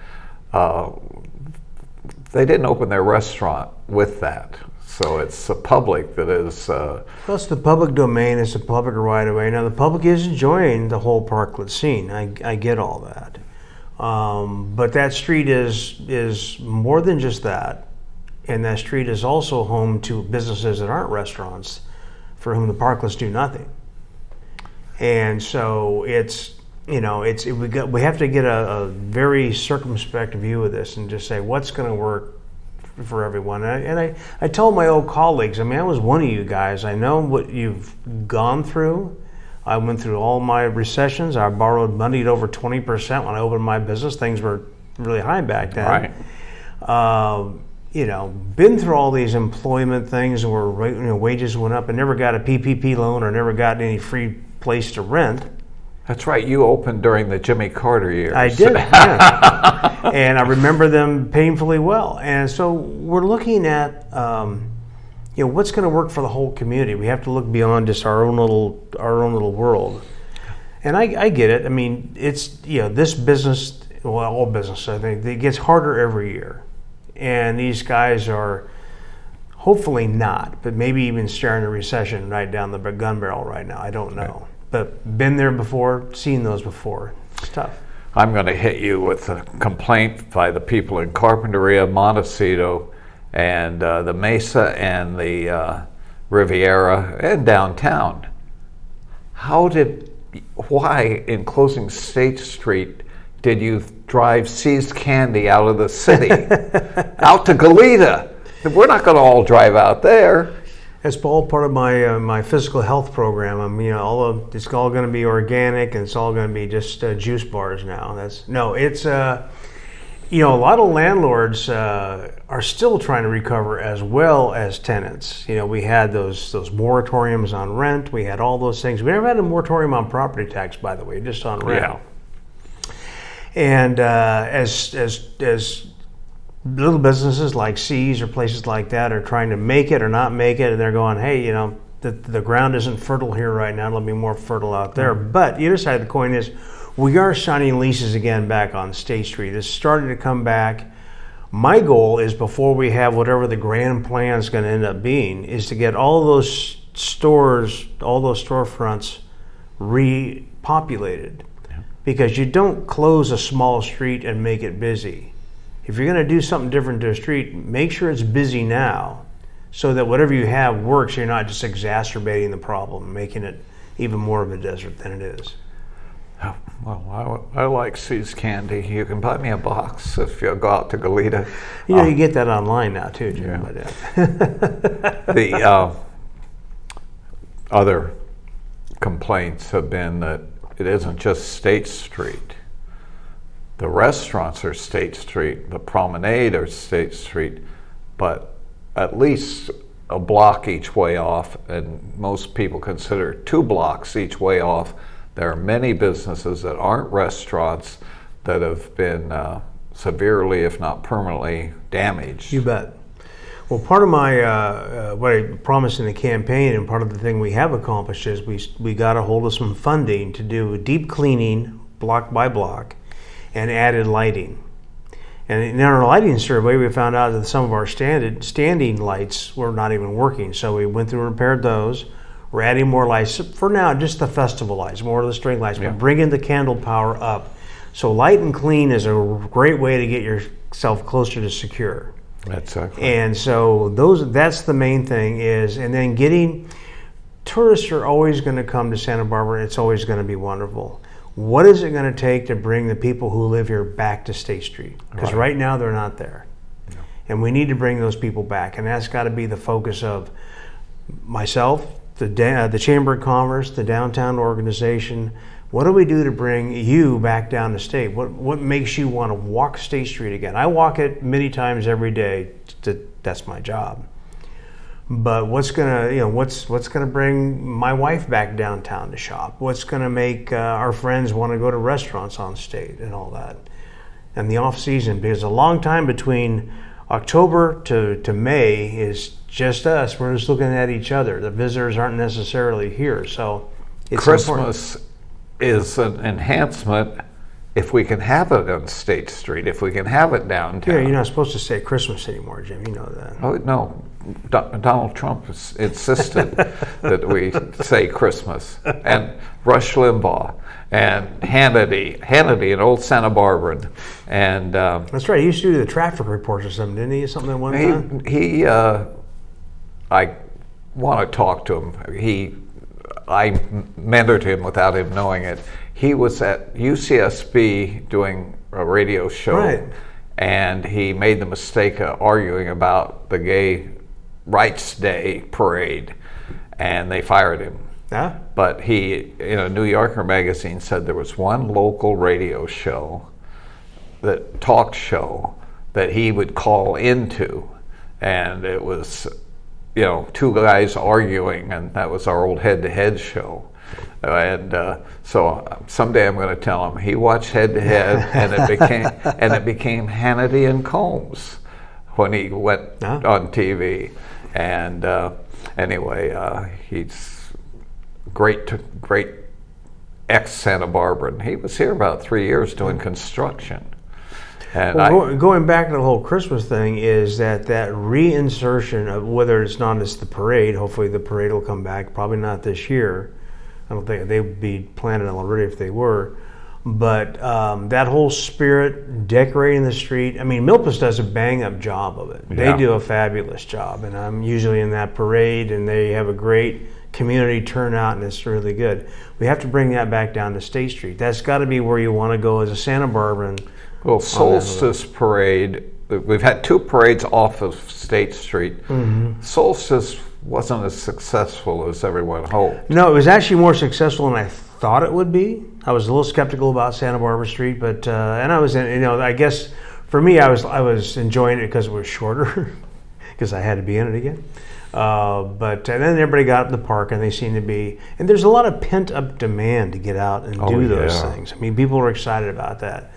[SPEAKER 1] they didn't open their restaurant with that. So it's the public that is...
[SPEAKER 2] Well, it's the public domain, it's the public right-of-way. Now, the public is enjoying the whole parklet scene. I get all that. But that street is more than just that. And that street is also home to businesses that aren't restaurants, for whom the parklets do nothing. And so we have to get a very circumspect view of this and just say what's going to work for everyone. And I told my old colleagues, I was one of you guys. I know what you've gone through. I went through all my recessions. I borrowed money at over 20% when I opened my business. Things were really high back then.
[SPEAKER 1] Right.
[SPEAKER 2] Been through all these employment things where wages went up and never got a PPP loan or never got any free place to rent.
[SPEAKER 1] That's right. You opened during the Jimmy Carter years.
[SPEAKER 2] I did, yeah. And I remember them painfully well. And so we're looking at, what's going to work for the whole community. We have to look beyond just our own little world. And I get it. I mean, it's this business, well, all business, I think, it gets harder every year. And these guys are hopefully not, but maybe even staring a recession right down the gun barrel right now. I don't know. Right. But been there before, seen those before. It's tough.
[SPEAKER 1] I'm going to hit you with a complaint by the people in Carpinteria, Montecito, and the Mesa and the Riviera and downtown. Why in closing State Street did you drive seized candy out of the city, out to Goleta? We're not going to all drive out there.
[SPEAKER 2] It's all part of my physical health program. It's all going to be organic, and it's all going to be just juice bars now. It's a lot of landlords are still trying to recover as well as tenants. We had those moratoriums on rent. We had all those things. We never had a moratorium on property tax, by the way, just on rent.
[SPEAKER 1] Yeah. And
[SPEAKER 2] as little businesses like C's or places like that are trying to make it or not make it, and they're going, hey, the ground isn't fertile here right now. It'll be more fertile out there. Mm-hmm. But the other side of the coin is we are signing leases again back on State Street. It's starting to come back. My goal is, before we have whatever the grand plan is going to end up being, is to get all those stores, all those storefronts repopulated. Yeah. Because you don't close a small street and make it busy. If you're going to do something different to a street, make sure it's busy now, so that whatever you have works. You're not just exacerbating the problem, making it even more of a desert than it is.
[SPEAKER 1] Well, I like See's candy. You can buy me a box if you go out to Goleta.
[SPEAKER 2] You get that online now too, Jim.
[SPEAKER 1] Yeah. The other complaints have been that it isn't just State Street. The restaurants are State Street, the promenade are State Street, but at least a block each way off, and most people consider 2 blocks each way off. There are many businesses that aren't restaurants that have been severely, if not permanently, damaged.
[SPEAKER 2] You bet. Well, part of my what I promised in the campaign, and part of the thing we have accomplished, is we got a hold of some funding to do deep cleaning block by block and added lighting. And in our lighting survey, we found out that some of our standing lights were not even working. So we went through and repaired those. We're adding more lights. For now, just the festival lights, more of the string lights, but bringing the candle power up. So light and clean is a great way to get yourself closer to secure.
[SPEAKER 1] That's exactly.
[SPEAKER 2] And so that's the main thing is, and then tourists are always going to come to Santa Barbara. It's always going to be wonderful. What is it going to take to bring the people who live here back to State Street? Because right now they're not there. No. And we need to bring those people back. And that's got to be the focus of myself, the Chamber of Commerce, the downtown organization. What do we do to bring you back down to State? What makes you want to walk State Street again? I walk it many times every day. That's my job. But what's gonna bring my wife back downtown to shop? What's gonna make our friends want to go to restaurants on State and all that? And the off season, because a long time between October to May is just us. We're just looking at each other. The visitors aren't necessarily here, so it's
[SPEAKER 1] Christmas
[SPEAKER 2] important.
[SPEAKER 1] Is an enhancement if we can have it on State Street, if we can have it downtown.
[SPEAKER 2] Yeah, you're not supposed to say Christmas anymore, Jim. You know that.
[SPEAKER 1] Oh no. Donald Trump has insisted that we say Christmas, and Rush Limbaugh, and Hannity, an old Santa Barbaran, and
[SPEAKER 2] that's right. He used to do the traffic reports or something, didn't he? Something at one time.
[SPEAKER 1] I want to talk to him. I mentored him without him knowing it. He was at UCSB doing a radio show,
[SPEAKER 2] right.
[SPEAKER 1] And he made the mistake of arguing about the Gay Rights Day parade, and they fired him.
[SPEAKER 2] Yeah.
[SPEAKER 1] But he, in a New Yorker magazine, said there was one local radio show, talk show, that he would call into, and it was, 2 guys arguing, and that was our old head-to-head show. And so someday I'm going to tell him he watched Head to Head, and it became Hannity and Combs when he went on TV. And anyway, he's great ex-Santa Barbara, and he was here about 3 years doing construction. And
[SPEAKER 2] going back to the whole Christmas thing, is that reinsertion of, whether it's not as the parade, hopefully the parade will come back, probably not this year. I don't think they would be planning already if they were. But that whole spirit, decorating the street. I mean, Milpas does a bang-up job of it.
[SPEAKER 1] Yeah.
[SPEAKER 2] They do a fabulous job, and I'm usually in that parade, and they have a great community turnout, and it's really good. We have to bring that back down to State Street. That's got to be where you want to go as a Santa Barbara.
[SPEAKER 1] Well, Solstice Parade, we've had 2 parades off of State Street.
[SPEAKER 2] Mm-hmm.
[SPEAKER 1] Solstice wasn't as successful as everyone hoped.
[SPEAKER 2] No, it was actually more successful than I thought it would be. I was a little skeptical about Santa Barbara Street, but and I was, I guess for me, I was enjoying it because it was shorter, because I had to be in it again. But then everybody got up in the park, and they seem to be, and there's a lot of pent up demand to get out and do those things. I mean, people are excited about that.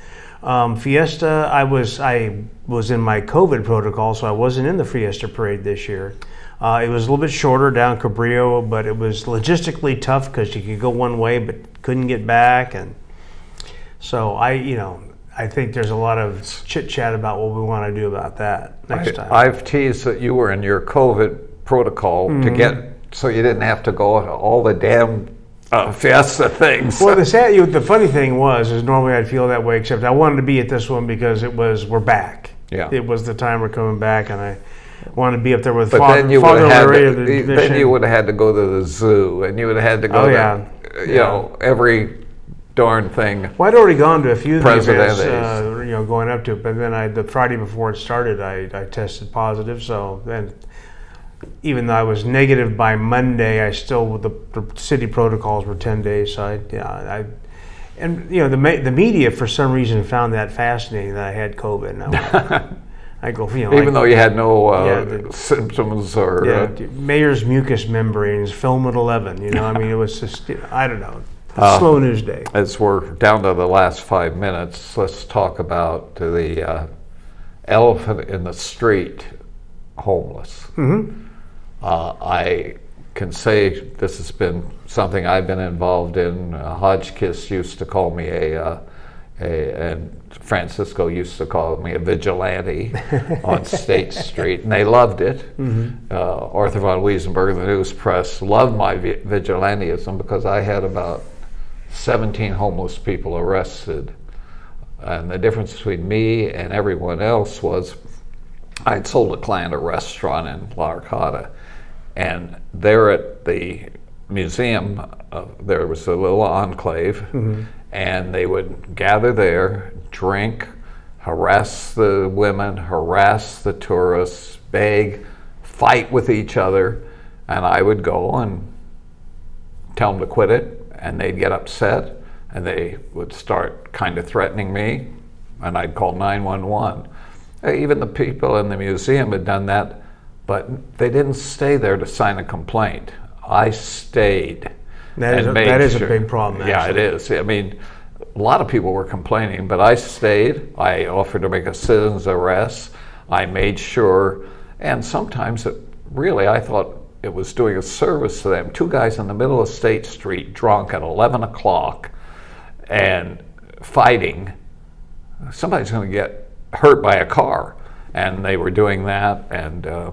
[SPEAKER 2] Fiesta, I was in my COVID protocol, so I wasn't in the Fiesta parade this year. It was a little bit shorter down Cabrillo, but it was logistically tough because you could go one way but couldn't get back, and so I think there's a lot of chit chat about what we want to do about that next time.
[SPEAKER 1] I've teased that you were in your COVID protocol to get, so you didn't have to go to all the damn Fiesta things.
[SPEAKER 2] Well, the funny thing is normally I'd feel that way, except I wanted to be at this one because we're back.
[SPEAKER 1] Yeah.
[SPEAKER 2] It was the time we're coming back, and I wanted to be up there with
[SPEAKER 1] But
[SPEAKER 2] Father
[SPEAKER 1] then you would have
[SPEAKER 2] then
[SPEAKER 1] you would have had to go to the zoo, and you would have had to go to every darn thing.
[SPEAKER 2] Well, I'd already gone to a few of the events,
[SPEAKER 1] Presidentes.
[SPEAKER 2] going up to it, but then the Friday before it started, I tested positive. So then, even though I was negative by Monday, I still, the city protocols were 10 days. So the media for some reason found that fascinating that I had COVID. And I go,
[SPEAKER 1] even though you had no symptoms or
[SPEAKER 2] mayor's mucous membranes, film at 11. I mean, it was just, I don't know. Slow news day.
[SPEAKER 1] As we're down to the last 5 minutes, let's talk about the elephant in the street, homeless.
[SPEAKER 2] Mm-hmm.
[SPEAKER 1] I can say this has been something I've been involved in. Hodgkiss used to call me and Francisco used to call me a vigilante on State Street, and they loved it.
[SPEAKER 2] Mm-hmm.
[SPEAKER 1] Arthur von Wiesenberg, the News Press, loved my vigilantism because I had about 17 homeless people arrested. And the difference between me and everyone else was I'd sold a client a restaurant in La Arcata, and there at the museum, there was a little enclave, mm-hmm. and they would gather there, drink, harass the women, harass the tourists, beg, fight with each other, and I would go and tell them to quit it, and they'd get upset, and they would start kind of threatening me, and I'd call 911. Even the people in the museum had done that, but they didn't stay there to sign a complaint. I stayed.
[SPEAKER 2] That is a big problem, actually.
[SPEAKER 1] Yeah, it is. I mean, a lot of people were complaining, but I stayed. I offered to make a citizen's arrest. I made sure, and sometimes I thought it was doing a service to them. 2 guys in the middle of State Street, drunk at 11 o'clock, and fighting. Somebody's going to get hurt by a car, and they were doing that and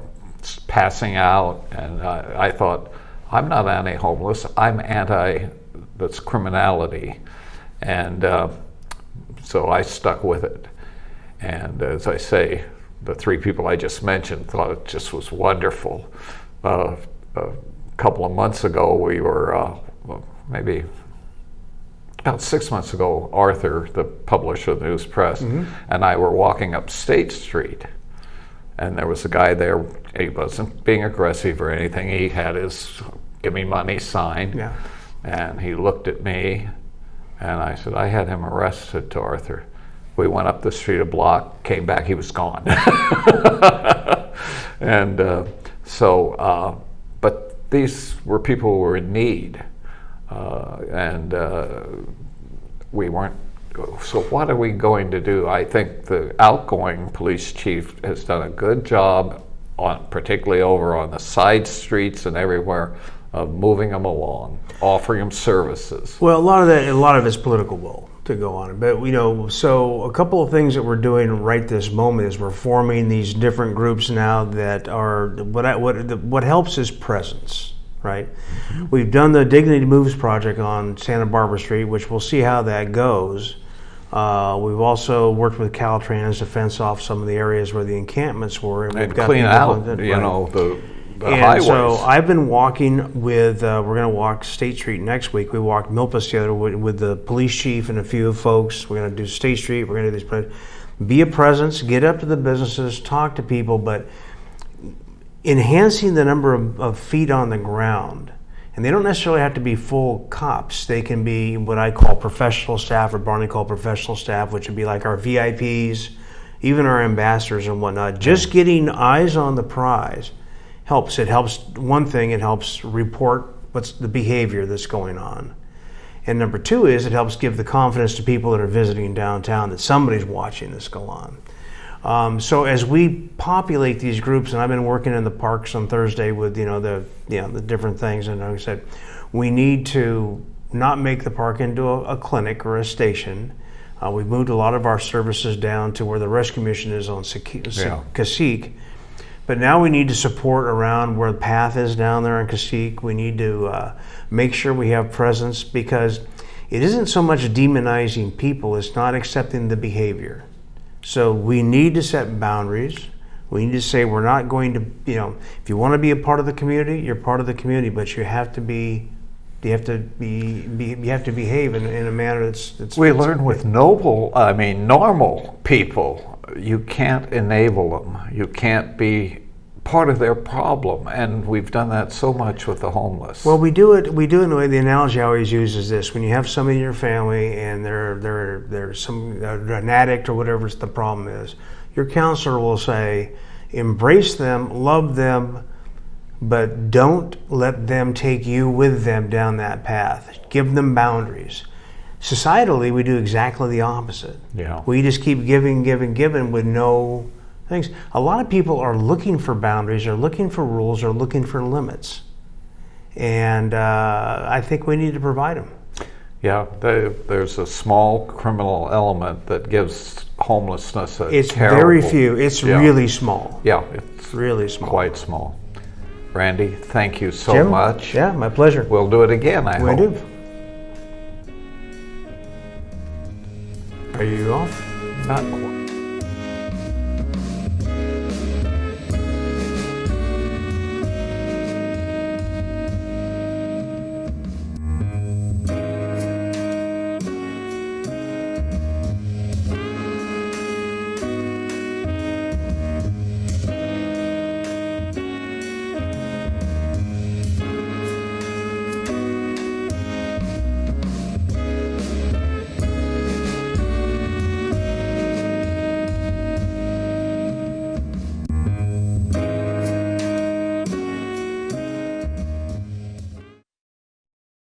[SPEAKER 1] passing out. And I thought, I'm not anti-homeless. I'm that's criminality, and so I stuck with it. And as I say, the 3 people I just mentioned thought it just was wonderful. A couple of months ago, we were maybe about 6 months ago, Arthur, the publisher of the News Press, mm-hmm. and I were walking up State Street, and there was a guy there. He wasn't being aggressive or anything. He had his "give me money" sign, and he looked at me, and I said, I had him arrested, to Arthur. We went up the street a block, came back, he was gone. And but these were people who were in need. and we weren't. So what are we going to do? I think the outgoing police chief has done a good job, particularly over on the side streets and everywhere, of moving them along, offering them services.
[SPEAKER 2] Well, a lot of it's political will to go on. But so a couple of things that we're doing right this moment is we're forming these different groups now that are what helps is presence. Right, we've done the Dignity Moves project on Santa Barbara Street, which we'll see how that goes. We've also worked with Caltrans to fence off some of the areas where the encampments were,
[SPEAKER 1] and clean out, the highways.
[SPEAKER 2] So I've been walking with. We're going to walk State Street next week. We walked Milpas together with the police chief and a few folks. We're going to do State Street. We're going to do these. Be a presence. Get up to the businesses. Talk to people, but enhancing the number of feet on the ground. And they don't necessarily have to be full cops. They can be what I call professional staff, or Barney called professional staff, which would be like our VIPs, even our ambassadors and whatnot. Just getting eyes on the prize helps. It helps, one thing, it helps report what's the behavior that's going on. And number two is it helps give the confidence to people that are visiting downtown that somebody's watching this go on. So as we populate these groups, and I've been working in the parks on Thursday with the different things, and like I said, we need to not make the park into a clinic or a station. We've moved a lot of our services down to where the rescue mission is on Cacique, but now we need to support around where the path is down there in Cacique. We need to make sure we have presence, because it isn't so much demonizing people, it's not accepting the behavior. So we need to set boundaries. We need to say we're not going to, if you want to be a part of the community, you're part of the community, but you have to behave in a manner that's.
[SPEAKER 1] We learn with normal people, you can't enable them. You can't be part of their problem, and we've done that so much with the homeless.
[SPEAKER 2] Well, we do it in the way, the analogy I always use is this: when you have somebody in your family and they're an addict or whatever the problem is, your counselor will say, embrace them, love them, but don't let them take you with them down that path. Give them boundaries. Societally, we do exactly the opposite.
[SPEAKER 1] Yeah.
[SPEAKER 2] We just keep giving with no things. A lot of people are looking for boundaries, are looking for rules, are looking for limits. And I think we need to provide them.
[SPEAKER 1] Yeah, there's a small criminal element that gives homelessness a
[SPEAKER 2] It's
[SPEAKER 1] terrible,
[SPEAKER 2] very few. It's really small.
[SPEAKER 1] Yeah, it's
[SPEAKER 2] really small.
[SPEAKER 1] Quite small. Randy, thank you so
[SPEAKER 2] Jim,
[SPEAKER 1] much.
[SPEAKER 2] Yeah, my pleasure.
[SPEAKER 1] We'll do it again, I hope.
[SPEAKER 2] We do. Are you off?
[SPEAKER 1] Not quite.